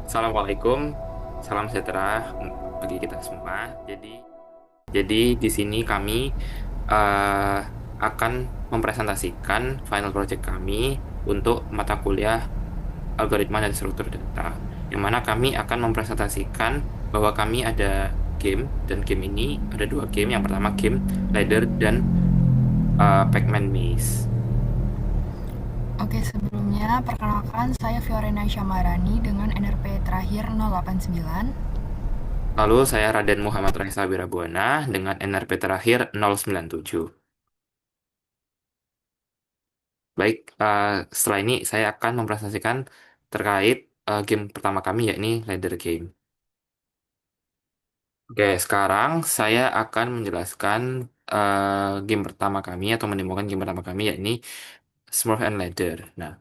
Assalamualaikum, salam sejahtera bagi kita semua. Jadi di sini kami eh, akan mempresentasikan final project kami untuk mata kuliah algoritma dan struktur data. Yang mana kami akan mempresentasikan bahwa kami ada game, dan game ini ada dua game. Yang pertama game Ladder dan Pac-Man Maze. Oke, sebelumnya perkenalkan saya Fiorena Syamarani dengan NRP terakhir 089. Lalu saya Raden Muhammad Raisa Wirabuana dengan NRP terakhir 097. Baik, setelah ini saya akan mempresentasikan terkait game pertama kami, yakni Ladder Game. Oke, sekarang saya akan menjelaskan game pertama kami atau menemukan game pertama kami, yakni Smurf and Ladder. Nah,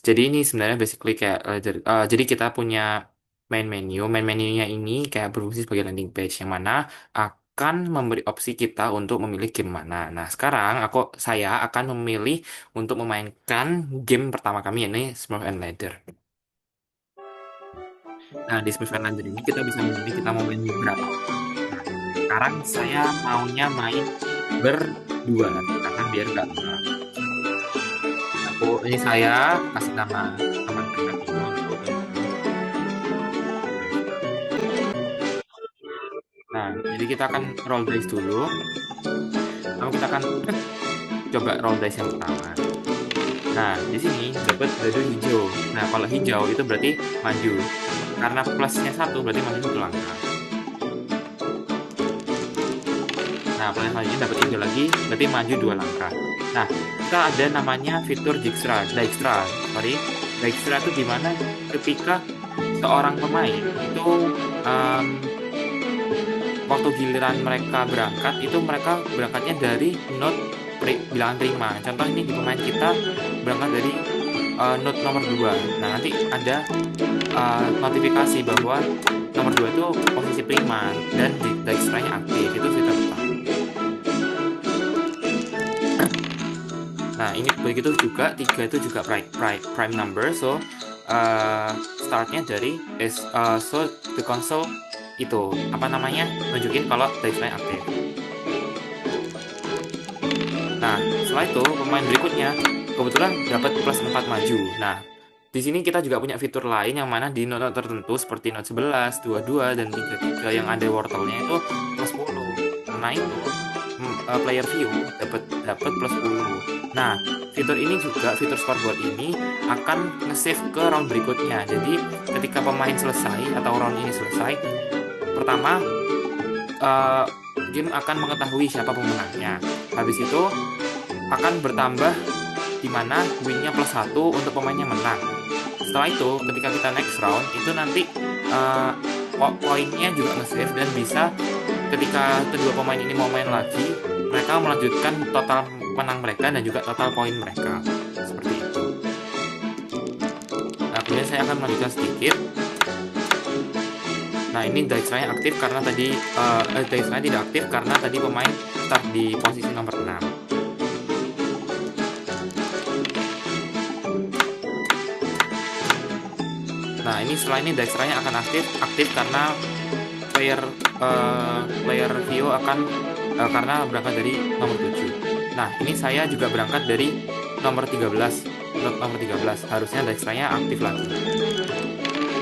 jadi ini sebenarnya basically kayak ladder. Jadi kita punya main menu. Main menunya ini kayak berfungsi sebagai landing page yang mana akan memberi opsi kita untuk memilih game mana. Nah, sekarang saya akan memilih untuk memainkan game pertama kami, yakni Smurf and Ladder. Nah, di Smurf and Ladder ini kita bisa memilih kita mau main berapa. Nah, sekarang saya maunya main berdua karena biar nggak lama. Ini saya kasih nama teman kita Vino untuk ini. Nah, jadi kita akan roll dice dulu. Lalu kita akan coba roll dice yang pertama. Nah, di sini dapat dadu hijau. Nah, kalau hijau itu berarti maju. Karena plusnya satu berarti maju satu langkah. Nah, plus selanjutnya dapat hijau lagi berarti maju dua langkah. Nah, kita ada namanya fitur Dijkstra itu dimana ketika seorang pemain itu em, waktu giliran mereka berangkat itu mereka berangkatnya dari node bilangan prima. Contoh ini di pemain kita berangkat dari node nomor 2. Nah, nanti ada notifikasi bahwa nomor 2 itu posisi prima dan Dijkstra-nya aktif. Itu fitur pertama. Nah, ini begitu juga 3 itu juga prime number. So startnya dari so the console itu apa namanya nunjukin kalau Dijkstra aktif. Nah, setelah itu pemain berikutnya kebetulan dapat plus 4 maju. Nah, di sini kita juga punya fitur lain yang mana di note tertentu seperti note 11, 22 dan 33 yang ada wortelnya itu plus 10. Nah, itu player view dapat plus 10. Nah, fitur scoreboard ini akan nge-save ke round berikutnya. Jadi, ketika pemain selesai atau round ini selesai, pertama eh, game akan mengetahui siapa pemenangnya. Habis itu akan bertambah di mana win-nya plus 1 untuk pemainnya menang. Setelah itu, ketika kita next round, itu nanti eh, poinnya juga nge-save dan bisa ketika kedua pemain ini mau main lagi, mereka melanjutkan total menang mereka dan juga total poin mereka. Seperti itu. Nah, kemudian saya akan melanjutkan sedikit. Nah, ini Dijkstra-nya aktif karena tadi Dijkstra tidak aktif karena tadi pemain start di posisi nomor 6. Nah, ini setelah ini Dijkstra-nya akan aktif karena player view akan karena berangkat dari nomor 7. Nah, ini saya juga berangkat dari nomor 13. Nomor 13 harusnya Dijkstra-nya aktif lagi.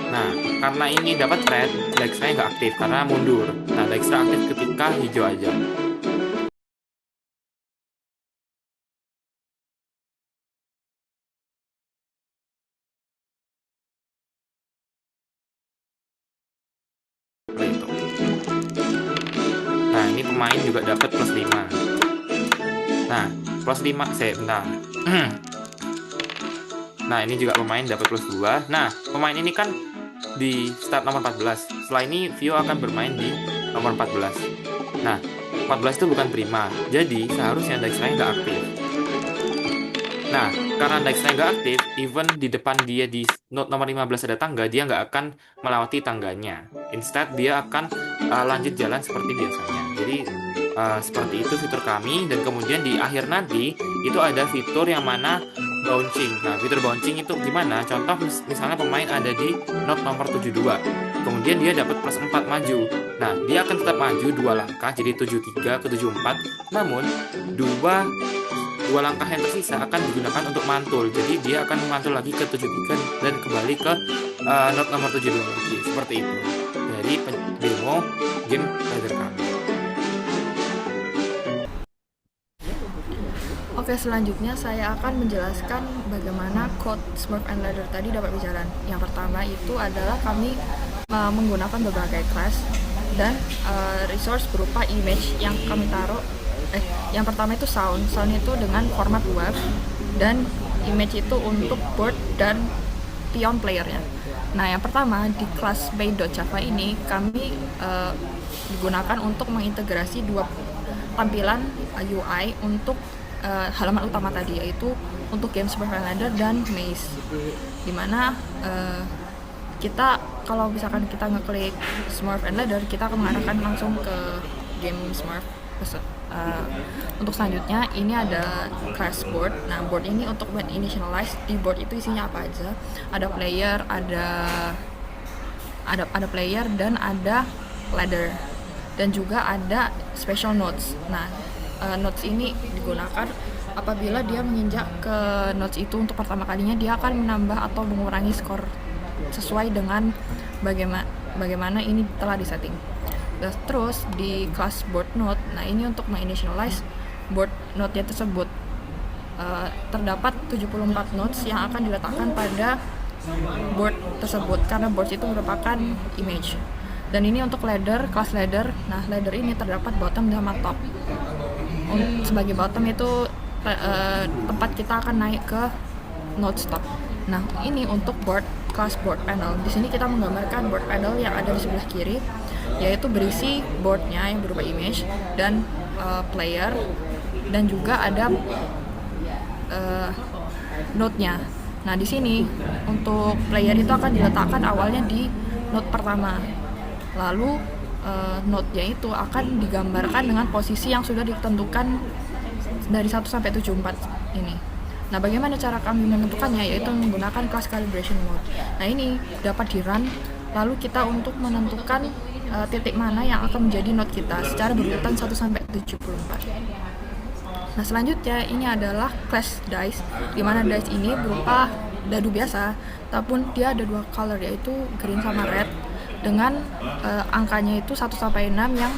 Nah, karena ini dapat red, Dijkstra-nya nggak aktif karena mundur. Nah, Dijkstra aktif ketika hijau aja. Seperti itu. Nah, ini pemain juga dapat plus 5. Nah, plus 5, bentar. Nah, ini juga pemain dapat plus 2. Nah, pemain ini kan di start nomor 14. Setelah ini Vio akan bermain di nomor 14. Nah, 14 itu bukan prima. Jadi, seharusnya Dijkstra-nya nggak aktif. Nah, karena Dijkstra-nya nggak aktif, even di depan dia di node nomor 15 ada tangga, dia nggak akan melewati tangganya. Instead, dia akan lanjut jalan seperti biasanya. Jadi, seperti itu fitur kami. Dan kemudian di akhir nanti, itu ada fitur yang mana bouncing. Nah, fitur bouncing itu gimana? Contoh misalnya pemain ada di note nomor 72. Kemudian dia dapat plus 4 maju. Nah, dia akan tetap maju 2 langkah jadi 73 ke 74. Namun, dua langkah yang tersisa akan digunakan untuk mantul. Jadi dia akan mantul lagi ke 73 dan kembali ke note nomor 72 lagi. Seperti itu. Dari demo game ladder kami. Oke, selanjutnya saya akan menjelaskan bagaimana code Smurf and Ladder tadi dapat berjalan. Yang pertama itu adalah kami menggunakan berbagai class dan resource berupa image yang kami taruh. Yang pertama itu sound itu dengan format WAV, dan image itu untuk board dan pion playernya. Nah, yang pertama di kelas bay.java ini kami digunakan untuk mengintegrasi dua tampilan UI untuk halaman utama tadi, yaitu untuk game Smurf and Ladder dan Maze, dimana kita kalau misalkan kita ngeklik Smurf and Ladder, kita akan mengarahkan langsung ke game Smurf. Untuk selanjutnya ini ada class board. Nah, board ini untuk when initialize, di board itu isinya apa aja? Ada player, ada player dan ada ladder, dan juga ada special nodes. Nah, nodes ini digunakan apabila dia menginjak ke nodes itu untuk pertama kalinya, dia akan menambah atau mengurangi skor sesuai dengan bagaimana ini telah disetting. Terus di class board node, nah ini untuk menginitialize board node-nya tersebut. Terdapat 74 nodes yang akan diletakkan pada board tersebut, karena board itu merupakan image. Dan ini untuk ladder, class ladder. Nah, ladder ini terdapat bottom sama top. Sebagai bottom itu tempat kita akan naik ke node top. Nah, ini untuk board, class board panel. Di sini kita menggambarkan board panel yang ada di sebelah kiri, yaitu berisi boardnya yang berupa image dan player, dan juga ada node-nya. Nah, di sini untuk player itu akan diletakkan awalnya di node pertama, lalu node-nya itu akan digambarkan dengan posisi yang sudah ditentukan dari 1 sampai 74 ini. Nah, bagaimana cara kami menentukannya? Yaitu menggunakan class calibration mode. Nah, ini dapat di-run, lalu kita untuk menentukan titik mana yang akan menjadi node kita secara berurutan 1 sampai 74. Nah, selanjutnya ini adalah class dice, di mana dice ini berupa dadu biasa, tapi dia ada dua color, yaitu green sama red, dengan angkanya itu 1 sampai 6 yang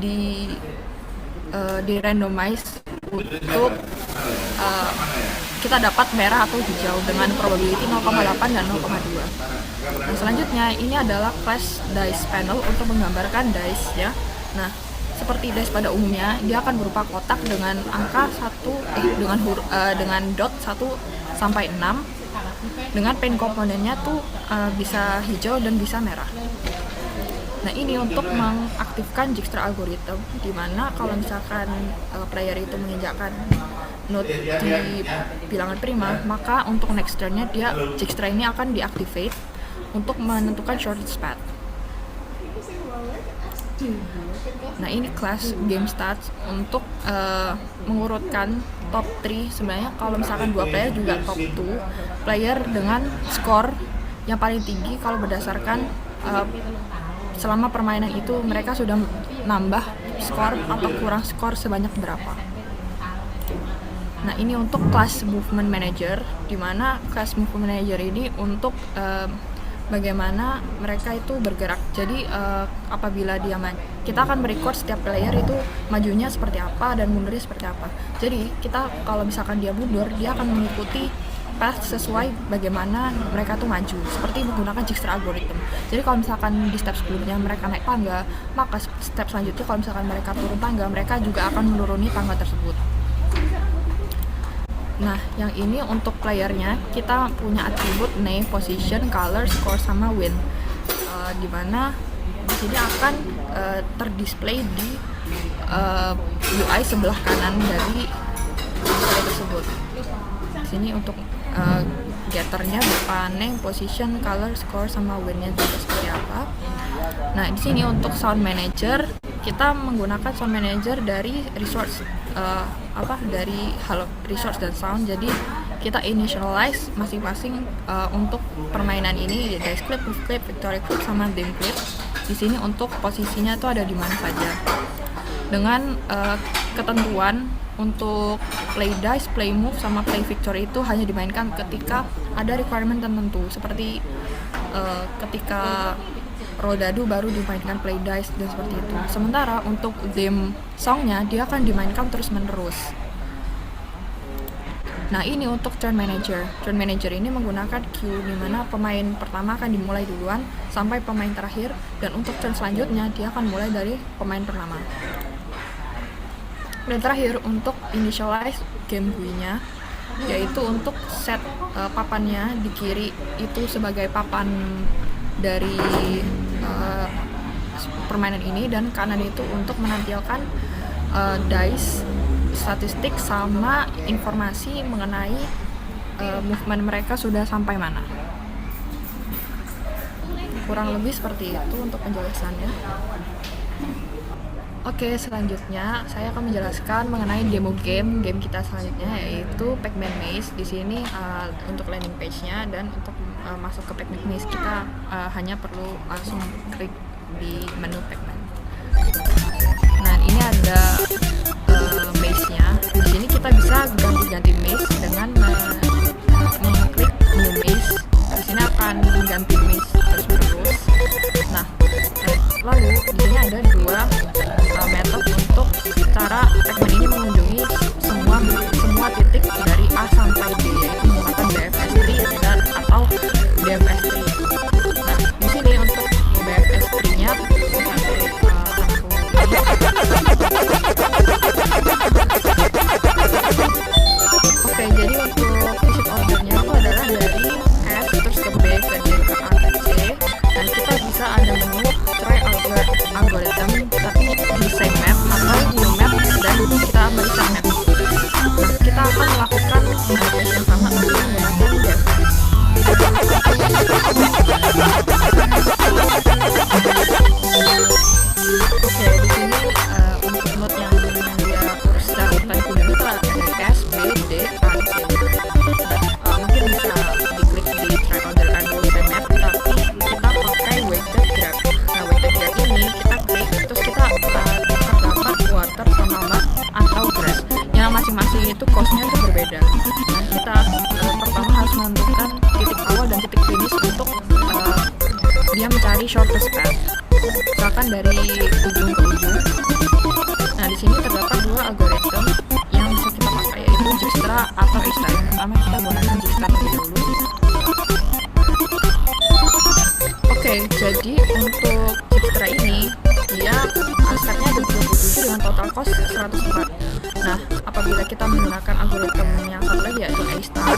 di randomize untuk kita dapat merah atau hijau dengan probability 0,8 dan 0,2. Nah, selanjutnya ini adalah class dice panel untuk menggambarkan dice ya. Nah, seperti dice pada umumnya, dia akan berupa kotak dengan angka dengan dot 1 sampai 6, dengan paint komponennya tuh bisa hijau dan bisa merah. Nah, ini untuk mengaktifkan Dijkstra algorithm, di mana kalau misalkan player itu menginjakkan node di bilangan prima, maka untuk next turn-nya dia Dijkstra ini akan diactivate untuk menentukan shortest path. Nah, ini class game stats untuk mengurutkan top 3. Sebenarnya kalau misalkan dua player juga top 2 player dengan skor yang paling tinggi kalau berdasarkan selama permainan itu mereka sudah nambah skor atau kurang skor sebanyak berapa. Nah, ini untuk class movement manager, di mana class movement manager ini untuk bagaimana mereka itu bergerak. Jadi apabila dia kita akan merecord setiap player itu majunya seperti apa dan mundurnya seperti apa. Jadi kita kalau misalkan dia mundur, dia akan mengikuti path sesuai bagaimana mereka tuh maju, seperti menggunakan Dijkstra algorithm. Jadi kalau misalkan di step sebelumnya mereka naik tangga, maka step selanjutnya kalau misalkan mereka turun tangga, mereka juga akan menuruni tangga tersebut. Nah, yang ini untuk playernya kita punya atribut name, position, color, score, sama win, di mana di sini akan terdisplay di UI sebelah kanan dari display tersebut. Di sini untuk getternya berupa name, position, color, score, sama win-nya juga seperti apa. Nah, di sini untuk sound manager kita menggunakan sound manager dari resource dari resource dan sound. Jadi kita initialize masing-masing untuk permainan ini, dice clip, move clip, victory clip, sama dame clip. Di sini untuk posisinya tuh ada di mana saja. Dengan ketentuan untuk play dice, play move, sama play victory itu hanya dimainkan ketika ada requirement tertentu, seperti ketika roll dadu baru dimainkan play dice dan seperti itu. Sementara untuk theme songnya dia akan dimainkan terus menerus. Nah, ini untuk turn manager. Turn manager ini menggunakan queue di mana pemain pertama akan dimulai duluan sampai pemain terakhir, dan untuk turn selanjutnya dia akan mulai dari pemain pertama. Dan terakhir untuk initialize game GUI-nya, yaitu untuk set papannya di kiri itu sebagai papan dari permainan ini, dan kanan itu untuk menampilkan dice, statistik, sama informasi mengenai movement mereka sudah sampai mana. Kurang lebih seperti itu untuk penjelasannya. Oke, selanjutnya saya akan menjelaskan mengenai demo game kita selanjutnya, yaitu Pac-Man Maze. Di sini untuk landing page-nya dan untuk masuk ke Pac-Man Maze kita hanya perlu langsung klik di menu Pac-Man. Nah, ini ada maze-nya. Di sini kita bisa ganti-ganti maze dengan mengklik new maze. Di sini akan ganti maze terus-menerus. Nah, lalu di sini ada dua metode untuk cara Pac-Man ini mengunjungi semua titik dari A sampai D, yaitu menggunakan BFS tree dan atau DFS tree. Nah, di sini untuk BFS tree-nya Oke, jadi untuk visit ordernya itu adalah dari S terus ke B ke D ke A ke C, dan kita bisa ada menu try algorithm tapi di same map atau new map, dan kita mereset map. Nah, kita akan melakukan proses yang sama tapi menggunakan DFS. Oke, di sini untuk node yang dia secara urutan kunjungi itu ada S, B, D, A, C. Mungkin bisa diklik di try order and same map, tapi kita pakai weighted grab. Nah, weighted grab ini kita klik, terus kita terdapat water, sonoma, atau grass. Yang masing-masing itu cost-nya itu berbeda. Nah, kita pertama harus menentukan titik awal dan titik finish untuk dia mencari shortest path, misalkan dari ujung ke ujung. Nah, di sini terdapat dua algoritma yang bisa kita pakai, yaitu Dijkstra atau Dijkstra. Yang pertama kita gunakan Dijkstra terlebih dahulu. Oke, jadi untuk Dijkstra ini dia stepnya ada 27 dengan total cost 104. Nah, apabila kita menggunakan algoritma yang satu lagi, yaitu A-star,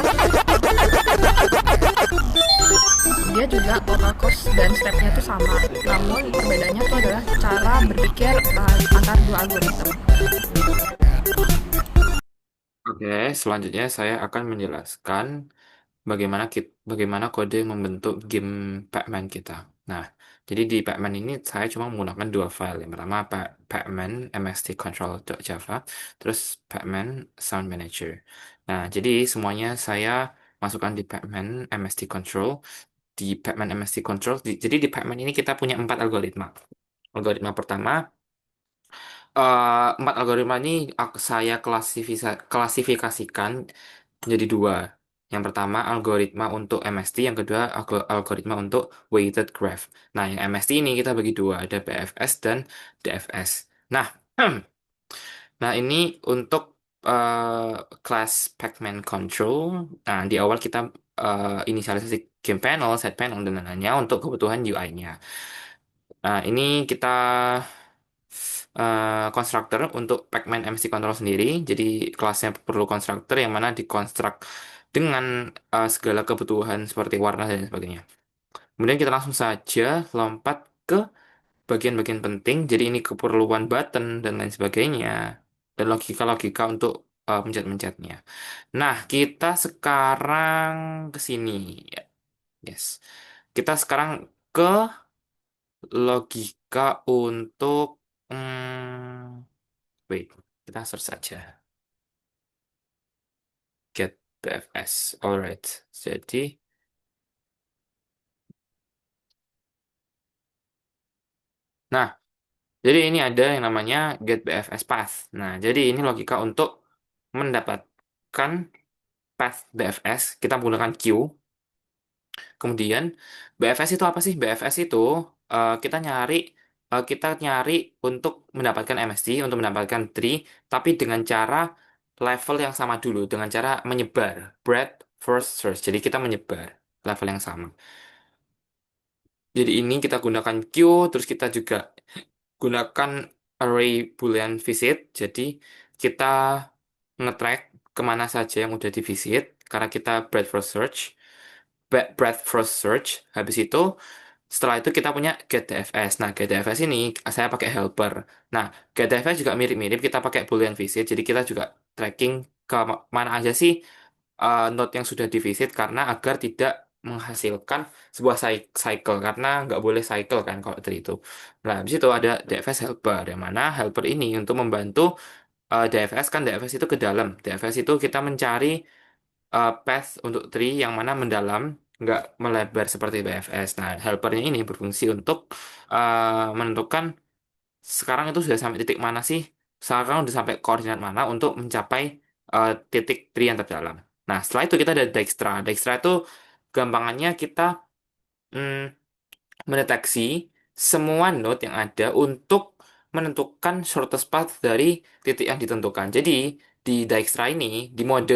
dia juga total cost dan stepnya itu sama, namun perbedaannya itu adalah cara berpikir antar dua algoritma. Oke, selanjutnya saya akan menjelaskan bagaimana kode membentuk game Pac-Man kita. Nah, jadi di Pac-Man ini saya cuma menggunakan dua file. Yang pertama Pac-Man mstcontrol.java, terus Pac-Man Sound Manager. Nah, jadi semuanya saya masukkan di Pac-Man mstcontrol. Di Pac-Man mstcontrol, jadi di Pac-Man ini kita punya 4 algoritma. Algoritma pertama, empat algoritma ini saya klasifikasikan menjadi dua. Yang pertama algoritma untuk MST, yang kedua algoritma untuk weighted graph. Nah, yang MST ini kita bagi dua, ada BFS dan DFS. Nah, nah ini untuk kelas Pac-Man Control. Nah, di awal kita inisialisasi game panel, set panel, dan lain-lainnya untuk kebutuhan UI-nya. Nah, ini kita konstruktor untuk Pac-Man MC Control sendiri. Jadi kelasnya perlu konstruktor yang mana dikonstruk dengan segala kebutuhan seperti warna dan sebagainya. Kemudian kita langsung saja lompat ke bagian-bagian penting. Jadi ini keperluan button dan lain sebagainya. Dan logika-logika untuk mencet-mencetnya. Nah, kita sekarang ke sini. Yes. Kita sekarang ke logika untuk wait, kita search saja. Get BFS. Alright. Jadi, nah, jadi ini ada yang namanya get BFS path. Nah, jadi ini logika untuk mendapatkan path BFS. Kita menggunakan queue. Kemudian BFS itu apa sih? BFS itu kita nyari untuk mendapatkan MST, untuk mendapatkan tree, tapi dengan cara level yang sama dulu, dengan cara menyebar, breadth first search. Jadi kita menyebar level yang sama. Jadi ini kita gunakan queue, terus kita juga gunakan array boolean visit. Jadi kita nge-track kemana saja yang udah di visit, karena kita breadth first search. Breadth first search. Habis itu setelah itu kita punya getDFS. Nah, getDFS ini saya pakai helper. Nah, getDFS juga mirip-mirip kita pakai boolean visit. Jadi kita juga tracking ke mana aja sih node yang sudah divisit karena agar tidak menghasilkan sebuah cycle karena nggak boleh cycle kan kalau dari itu. Nah, di situ ada DFS helper yang mana helper ini untuk membantu DFS kan DFS itu ke dalam. DFS itu kita mencari path untuk tree yang mana mendalam, nggak melebar seperti BFS. Nah, helpernya ini berfungsi untuk menentukan sekarang itu sudah sampai titik mana sih? Sekarang udah sampai koordinat mana untuk mencapai titik tree yang terdalam. Nah, setelah itu kita ada Dijkstra. Dijkstra itu gampangannya kita mm, mendeteksi semua node yang ada untuk menentukan shortest path dari titik yang ditentukan. Jadi, di Dijkstra ini, di mode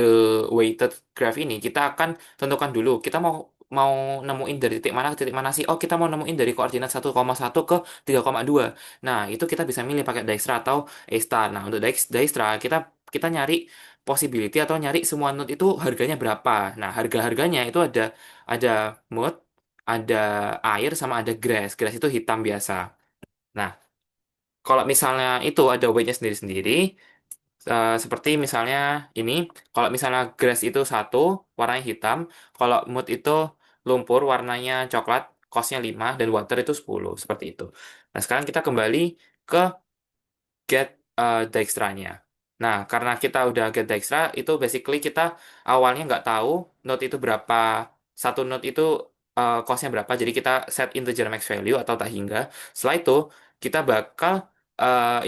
weighted graph ini, kita akan tentukan dulu, kita mau mau nemuin dari titik mana ke titik mana sih? Oh, kita mau nemuin dari koordinat 1,1 ke 3,2. Nah, itu kita bisa milih pakai Dijkstra atau A-star. Nah, untuk Dijkstra, kita kita nyari possibility atau nyari semua node itu harganya berapa. Nah, harga-harganya itu ada mode, ada air sama ada grass. Grass itu hitam biasa. Nah, kalau misalnya itu ada weightnya sendiri-sendiri, seperti misalnya ini, kalau misalnya grass itu satu, warnanya hitam, kalau mood itu lumpur, warnanya coklat, costnya 5, dan water itu 10, seperti itu. Nah, sekarang kita kembali ke get Dijkstra-nya. Nah, karena kita udah get Dijkstra, itu basically kita awalnya nggak tahu node itu berapa, satu node itu cost-nya berapa, jadi kita set integer max value atau tak hingga. Setelah itu, kita bakal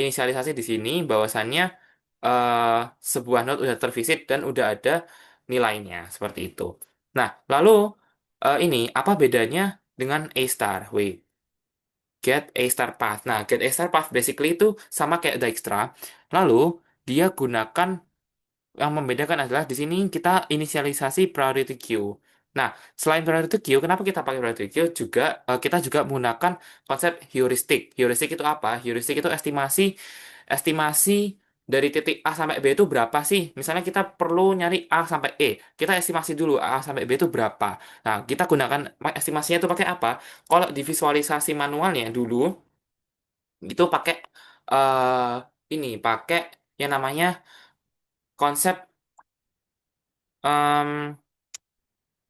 inisialisasi di sini bahwasannya eh, sebuah node udah tervisit dan udah ada nilainya, seperti itu. Nah, lalu ini apa bedanya dengan A star? Wait. Get A star path. Nah, get A star path basically itu sama kayak Dijkstra. Lalu dia gunakan yang membedakan adalah di sini kita inisialisasi priority queue. Nah, selain priority queue, kenapa kita pakai priority queue juga kita juga menggunakan konsep heuristik. Heuristik itu apa? Heuristik itu estimasi estimasi dari titik A sampai B itu berapa sih? Misalnya kita perlu nyari A sampai E. Kita estimasi dulu A sampai B itu berapa. Nah, kita gunakan estimasinya itu pakai apa? Kalau di visualisasi manualnya dulu itu pakai pakai yang namanya konsep em,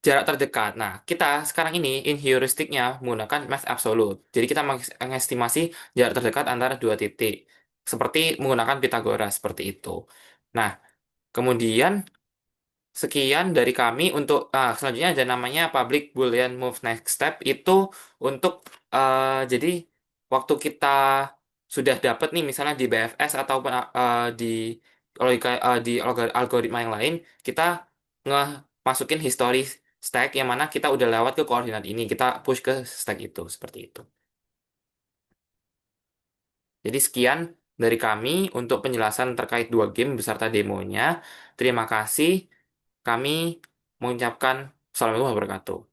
jarak terdekat. Nah, kita sekarang ini in heuristiknya menggunakan math absolute. Jadi kita mengestimasi jarak terdekat antara dua titik. Seperti menggunakan Pythagoras seperti itu. Nah, kemudian sekian dari kami untuk selanjutnya ada namanya public boolean move next step itu untuk jadi waktu kita sudah dapat nih misalnya di BFS ataupun di di algoritma yang lain kita nge masukin history stack yang mana kita udah lewat ke koordinat ini kita push ke stack itu seperti itu. Jadi sekian dari kami untuk penjelasan terkait dua game beserta demonya. Terima kasih. Kami mengucapkan Assalamualaikum warahmatullahi wabarakatuh.